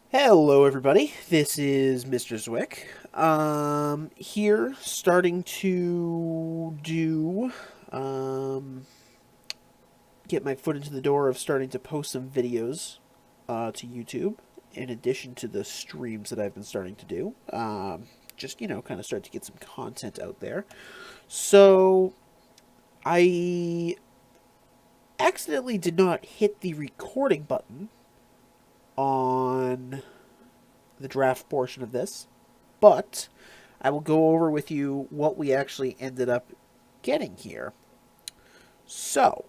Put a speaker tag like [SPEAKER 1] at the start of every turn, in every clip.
[SPEAKER 1] Hello, everybody. This is Mr. Zwick. Here, starting to get my foot into the door of starting to post some videos to YouTube, in addition to the streams that I've been starting to do. Just, kind of start to get some content out there. So, I accidentally did not hit the recording button on the draft portion of this, but I will go over with you what we actually ended up getting here. So,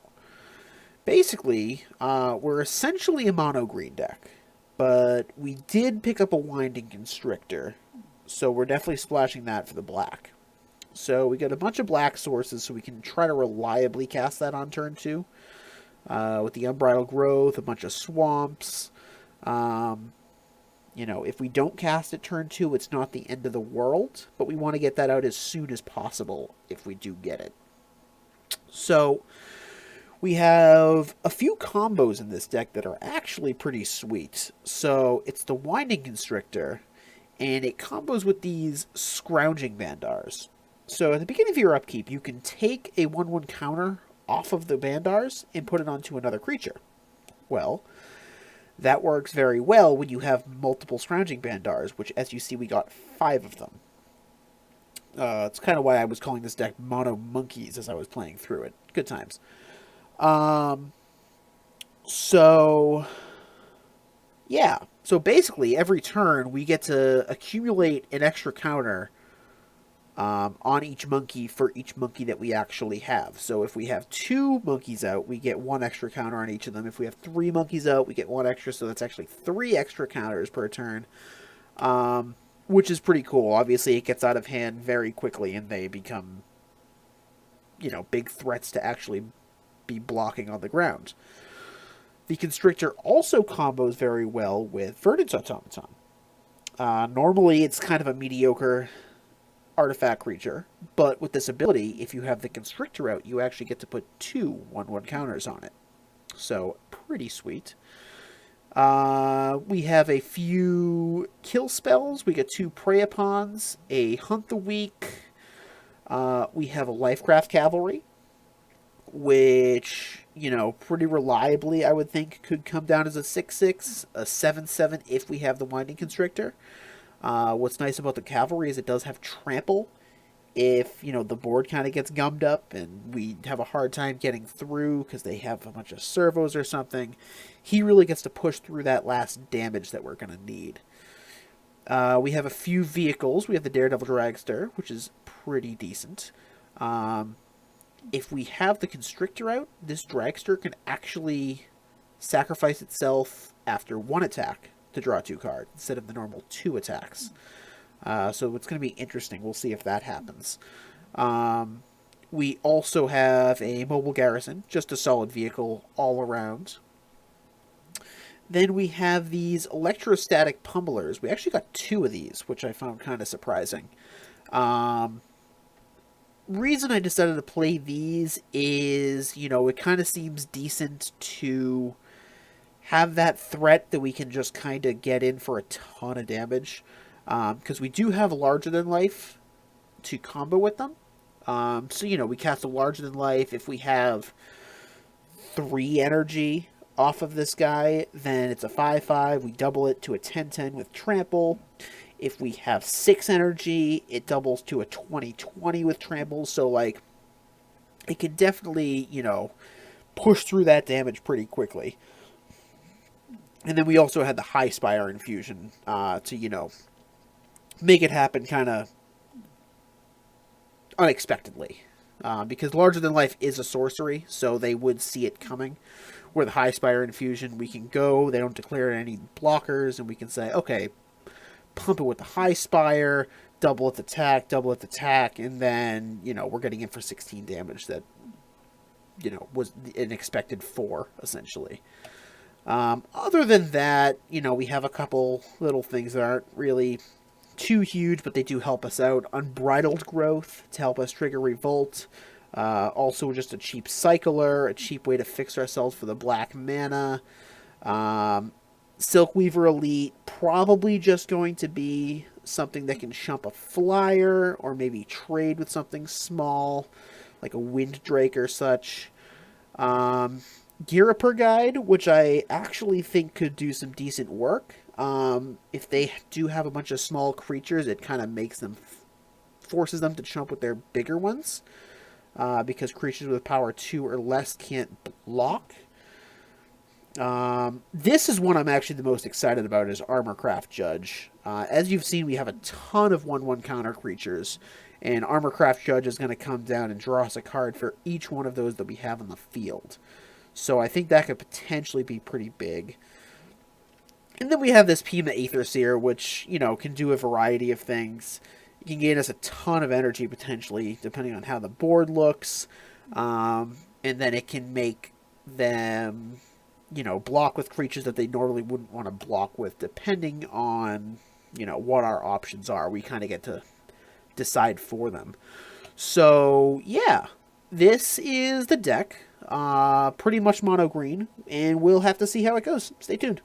[SPEAKER 1] basically, we're essentially a mono green deck, but we did pick up a Winding Constrictor, so we're definitely splashing that for the black. So we got a bunch of black sources, so we can try to reliably cast that on turn 2. With the Unbridled Growth, a bunch of swamps. If we don't cast it turn 2, it's not the end of the world, but we want to get that out as soon as possible if we do get it. So, we have a few combos in this deck that are actually pretty sweet. So, it's the Winding Constrictor, and it combos with these Scrounging Bandars. So, at the beginning of your upkeep, you can take a 1/1 counter off of the Bandars and put it onto another creature. Well, that works very well when you have multiple Scrounging Bandars, which, as you see, we got 5 of them. It's kind of why I was calling this deck Mono Monkeys as I was playing through it. Good times. Um, so, yeah. So basically, every turn, we get to accumulate an extra counter on each monkey for each monkey that we actually have. So if we have 2 monkeys out, we get 1 extra counter on each of them. If we have 3 monkeys out, we get 1 extra, so that's actually 3 extra counters per turn, which is pretty cool. Obviously, it gets out of hand very quickly, and they become, big threats to actually be blocking on the ground. The Constrictor also combos very well with Verdant Automaton. Normally, it's kind of a mediocre artifact creature, but with this ability, if you have the Constrictor out, you actually get to put 2 1/1 counters on it. So, pretty sweet. We have a few kill spells. We get 2 Prey Upons, a Hunt the Weak. We have a Lifecraft Cavalry, which, pretty reliably, I would think, could come down as a 6/6, a 7/7 if we have the Winding Constrictor. What's nice about the cavalry is it does have trample. If, the board kind of gets gummed up and we have a hard time getting through because they have a bunch of servos or something, he really gets to push through that last damage that we're going to need. We have a few vehicles. We have the Daredevil Dragster, which is pretty decent. If we have the Constrictor out, this Dragster can actually sacrifice itself after 1 attack to draw 2 cards instead of the normal 2 attacks. So it's going to be interesting. We'll see if that happens. We also have a Mobile Garrison, just a solid vehicle all around. Then we have these Electrostatic Pummelers. We actually got 2 of these, which I found kind of surprising. Reason I decided to play these is, it kind of seems decent to have that threat that we can just kind of get in for a ton of damage. Because we do have larger than life to combo with them. So, we cast a larger than life. If we have 3 energy off of this guy, then it's a 5/5. We double it to a 10/10 with trample. If we have 6 energy, it doubles to a 20/20 with trample. So, it can definitely, push through that damage pretty quickly. And then we also had the High Spire Infusion to, make it happen kind of unexpectedly. Because Larger Than Life is a sorcery, so they would see it coming. Where the High Spire Infusion, we can go, they don't declare any blockers, and we can say, okay, pump it with the High Spire, double its attack, and then, we're getting in for 16 damage that, was an expected 4, essentially. Other than that, we have a couple little things that aren't really too huge, but they do help us out. Unbridled Growth to help us trigger Revolt. Also just a cheap cycler, a cheap way to fix ourselves for the black mana. Silkweaver Elite, probably just going to be something that can shump a flyer or maybe trade with something small like a Wind Drake or such. Gear Guide, which I actually think could do some decent work. If they do have a bunch of small creatures, it kind of makes them forces them to chump with their bigger ones, because creatures with power 2 or less can't block. This is one I'm actually the most excited about, is Armorcraft Judge. As you've seen, we have a ton of 1/1 counter creatures, and Armorcraft Judge is going to come down and draw us a card for each one of those that we have on the field. So I think that could potentially be pretty big. And then we have this Pima Aetherseer, which, you know, can do a variety of things. It can gain us a ton of energy, potentially, depending on how the board looks. And then it can make them, you know, block with creatures that they normally wouldn't want to block with, depending on, you know, what our options are. We kind of get to decide for them. So, yeah, this is the deck. Pretty much mono green, and we'll have to see how it goes. Stay tuned.